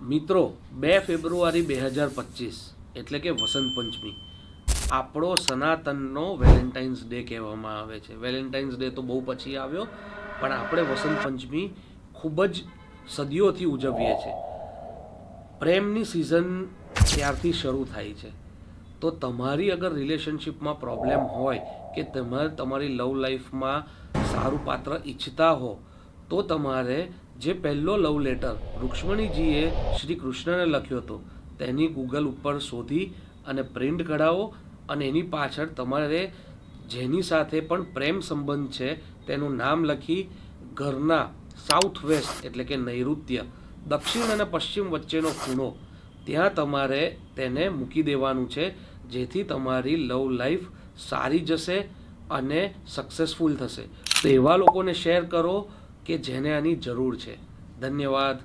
મિત્રો 2 ફેબ્રુઆરી 2025 એટલે કે વસંત પંચમી આપણો સનાતનનો વેલેન્ટાઇન્સ ડે કહેવામાં આવે છે. વેલેન્ટાઇન્સ ડે તો બહુ પછી આવ્યો, પણ આપણે વસંત પંચમી ખૂબ જ સદીઓથી ઉજવીએ છીએ. પ્રેમની સિઝન ત્યારથી શરૂ થાય છે. તો તમારી અગર રિલેશનશિપમાં પ્રોબ્લેમ હોય કે તમારી લવ લાઈફમાં સારું પાત્ર ઈચ્છતા હો, તો તમારે જે પહેલો લવ લેટર રૂક્ષ્મણીજીએ શ્રી કૃષ્ણને લખ્યો હતો તેની ગૂગલ ઉપર શોધી અને પ્રિન્ટ કઢાવો, અને એની પાછળ તમારે જેની સાથે પણ પ્રેમ સંબંધ છે તેનું નામ લખી ઘરના સાઉથ વેસ્ટ એટલે કે નૈઋત્ય, દક્ષિણ અને પશ્ચિમ વચ્ચેનો ખૂણો ત્યાં તમારે તેને મૂકી દેવાનું છે, જેથી તમારી લવ લાઈફ સારી જશે અને સક્સેસફુલ થશે. તો એવા લોકોને શેર કરો કે જેને આની જરૂર છે. ધન્યવાદ.